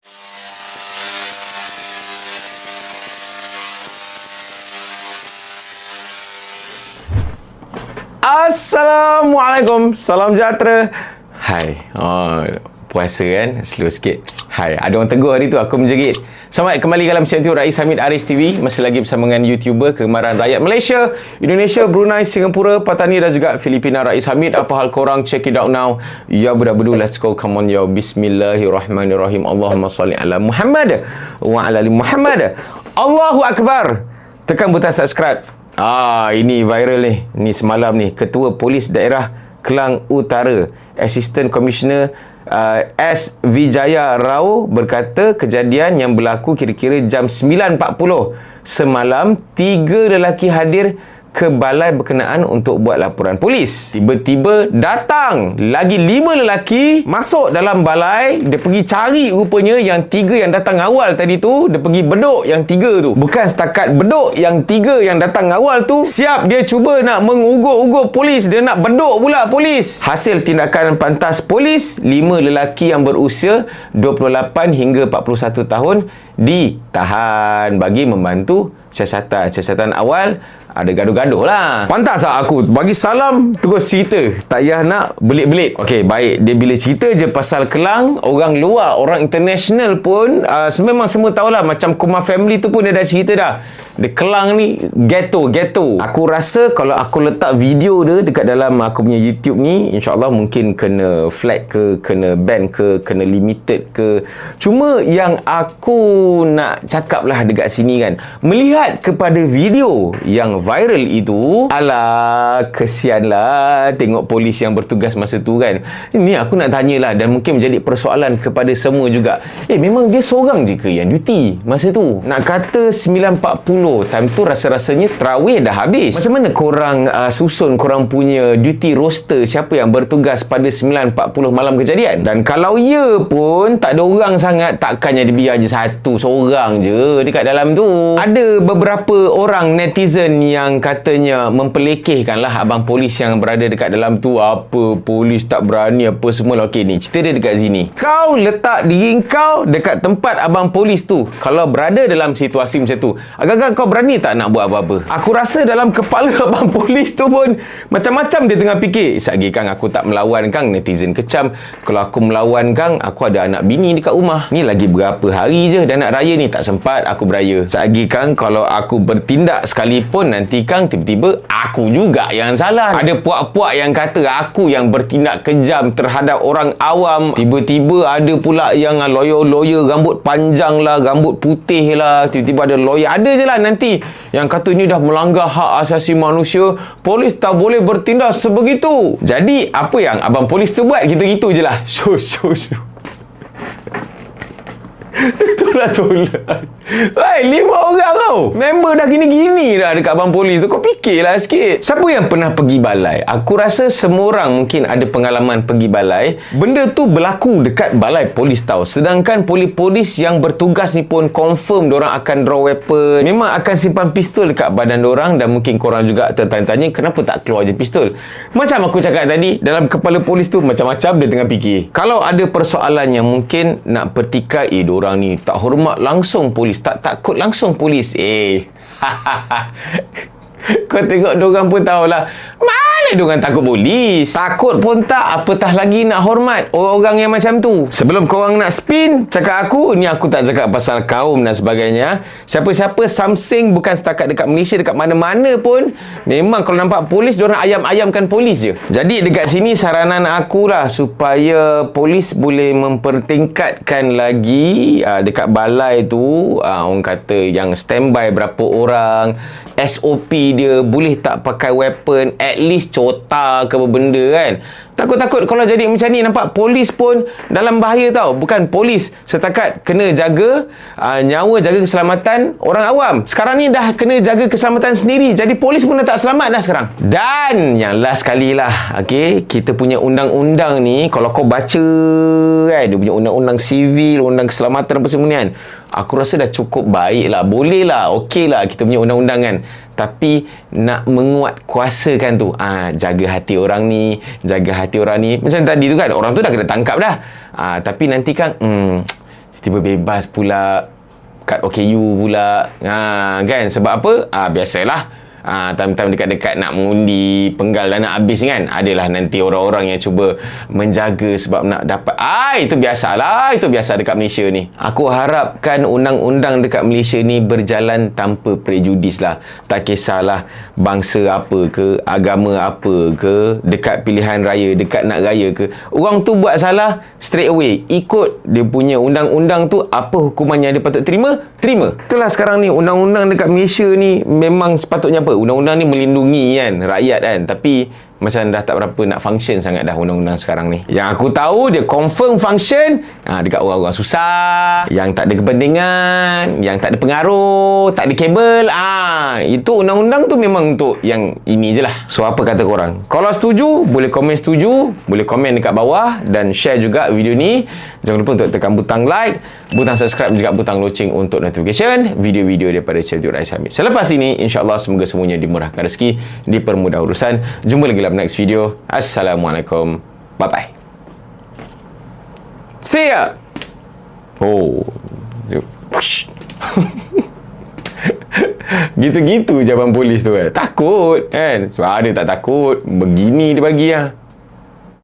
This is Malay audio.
Assalamualaikum. Salam sejahtera. Hai. Puasa kan? Slow sikit. Hai. Ada orang tegur hari tu, aku menjerit. Selamat kembali dalam channel Rais Hamid Aris TV. Masih lagi bersama dengan YouTuber kegemaran rakyat Malaysia, Indonesia, Brunei, Singapura, Patani dan juga Filipina, Rais Hamid. Apa hal korang? Check it out now. Ya budak-budu, let's go. Come on yo. Bismillahirrahmanirrahim. Allahumma salli ala Muhammad wa ala ali Muhammad. Allahu Akbar. Tekan butang subscribe. Ini viral ni. Ni semalam ni, Ketua Polis Daerah Klang Utara, Assistant Commissioner S. Vijaya Rao berkata kejadian yang berlaku kira-kira jam 9.40 semalam, 3 lelaki hadir ke balai berkenaan untuk buat laporan polis. Tiba-tiba datang lagi 5 lelaki masuk dalam balai. Dia pergi cari rupanya yang 3 yang datang awal tadi tu. Dia pergi bedok yang 3 tu. Bukan setakat bedok yang 3 yang datang awal tu, siap dia cuba nak mengugur-ugur polis. Dia nak bedok pula polis. Hasil tindakan pantas polis, 5 lelaki yang berusia 28 hingga 41 tahun ditahan bagi membantu siasatan awal. Ada gaduh-gaduh lah. Pantas tak aku bagi salam terus cerita, tak payah nak belit-belit. Okey, baik. Dia bila cerita je pasal Kelang, orang luar, orang international pun memang semua tahulah. Macam Kumar Family tu pun dia dah cerita dah. Dia Kelang ni ghetto. Aku rasa kalau aku letak video dia dekat dalam aku punya YouTube ni, insyaAllah mungkin kena flag ke, kena ban ke, kena limited ke. Cuma yang aku nak cakap lah dekat sini kan, melihat kepada video yang viral itu, alah, kesian lah tengok polis yang bertugas masa tu kan. Ini aku nak tanyalah, dan mungkin menjadi persoalan kepada semua juga. Memang dia seorang je ke yang duty masa tu? Nak kata 9.40 time tu rasa-rasanya tarawih dah habis. Macam mana korang susun korang punya duty roster, siapa yang bertugas pada 9.40 malam kejadian? Dan kalau ya pun tak ada orang sangat, takkannya dia biar je seorang je dekat dalam tu. Ada beberapa orang netizen yang katanya mempelekehkan lah abang polis yang berada dekat dalam tu. Apa polis tak berani apa semua lah. Okey, ni cerita dia dekat sini. Kau letak diri kau dekat tempat abang polis tu, kalau berada dalam situasi macam tu, agak-agak kau berani tak nak buat apa-apa? Aku rasa dalam kepala abang polis tu pun macam-macam dia tengah fikir. Sagi kang aku tak melawan kang, netizen kecam. Kalau aku melawan kang, aku ada anak bini dekat rumah. Ni lagi berapa hari je dan nak raya ni, tak sempat aku beraya. Sagi kang kalau aku bertindak sekalipun, nanti kang tiba-tiba aku juga yang salah. Ada puak-puak yang kata aku yang bertindak kejam terhadap orang awam. Tiba-tiba ada pula yang lawyer rambut panjang lah, rambut putih lah. Tiba-tiba ada lawyer. Ada je lah nanti yang kata ni dah melanggar hak asasi manusia, polis tak boleh bertindak sebegitu. Jadi apa yang abang polis tu buat? Gitu-gitu je lah. Show. Tolak. 5 orang tau. Member dah gini-gini dah dekat abang polis tu. Kau fikirlah sikit. Siapa yang pernah pergi balai? Aku rasa semua orang mungkin ada pengalaman pergi balai. Benda tu berlaku dekat balai polis tau. Sedangkan polis-polis yang bertugas ni pun confirm diorang akan draw weapon. Memang akan simpan pistol dekat badan diorang. Dan mungkin korang juga tertanya-tanya kenapa tak keluar je pistol. Macam aku cakap tadi, dalam kepala polis tu macam-macam dia tengah fikir. Kalau ada persoalan yang mungkin nak pertikai, diorang ni tak hormat langsung polis, tak takut langsung polis. Kau tengok diorang pun tahulah, mana diorang takut polis. Takut pun tak, apatah lagi nak hormat orang-orang yang macam tu. Sebelum korang nak spin cakap aku, ni aku tak cakap pasal kaum dan sebagainya. Siapa-siapa samsing, bukan setakat dekat Malaysia, dekat mana-mana pun, memang kalau nampak polis, diorang ayam-ayamkan polis je. Jadi dekat sini saranan aku lah, supaya polis boleh mempertingkatkan lagi dekat balai tu, orang kata yang standby berapa orang, SOP dia boleh tak pakai weapon, at least cota ke apa benda kan. Takut-takut kalau jadi macam ni, nampak polis pun dalam bahaya tau. Bukan polis setakat kena jaga nyawa, jaga keselamatan orang awam. Sekarang ni dah kena jaga keselamatan sendiri. Jadi polis pun dah tak selamat dah sekarang. Dan yang last kali lah, okay, kita punya undang-undang ni, kalau kau baca kan, dia punya undang-undang sivil, undang keselamatan apa semua ni kan, aku rasa dah cukup baik lah. Boleh lah, okey lah kita punya undang-undang kan. Tapi nak menguat kuasakan tu, jaga hati orang ni, jaga hati orang ni. Macam tadi tu kan, orang tu dah kena tangkap dah. Tapi nanti kan tiba bebas pula kad OKU pula. Kan sebab apa? Biasalah. Time-time dekat-dekat nak mengundi penggal dah nak habis kan, adalah nanti orang-orang yang cuba menjaga sebab nak dapat. Itu biasalah, itu biasa dekat Malaysia ni. Aku harapkan undang-undang dekat Malaysia ni berjalan tanpa prejudis lah. Tak kisahlah bangsa apa ke, agama apa ke, dekat pilihan raya, dekat nak raya ke, orang tu buat salah, straight away ikut dia punya undang-undang tu. Apa hukuman yang dia patut terima, terima. Itulah sekarang ni undang-undang dekat Malaysia ni memang sepatutnya apa, undang-undang ni melindungi kan rakyat kan, tapi macam dah tak berapa nak function sangat dah undang-undang sekarang ni. Yang aku tahu dia confirm function dekat orang-orang susah, yang tak ada kepentingan, yang tak ada pengaruh, tak ada kabel. Itu undang-undang tu memang untuk yang ini je lah. So apa kata korang? Kalau setuju, boleh komen setuju, boleh komen dekat bawah dan share juga video ni. Jangan lupa untuk tekan butang like, butang subscribe juga butang loceng untuk notification video-video daripada Channel Rais Hamid. Selepas ini, insyaAllah semoga semuanya dimurahkan rezeki, dipermudah urusan. Jumpa lagi dalam next video. Assalamualaikum. Bye-bye. See ya. Gitu-gitu jawapan polis tu kan. Takut kan. Sebab ada tak takut. Begini dia bagi lah.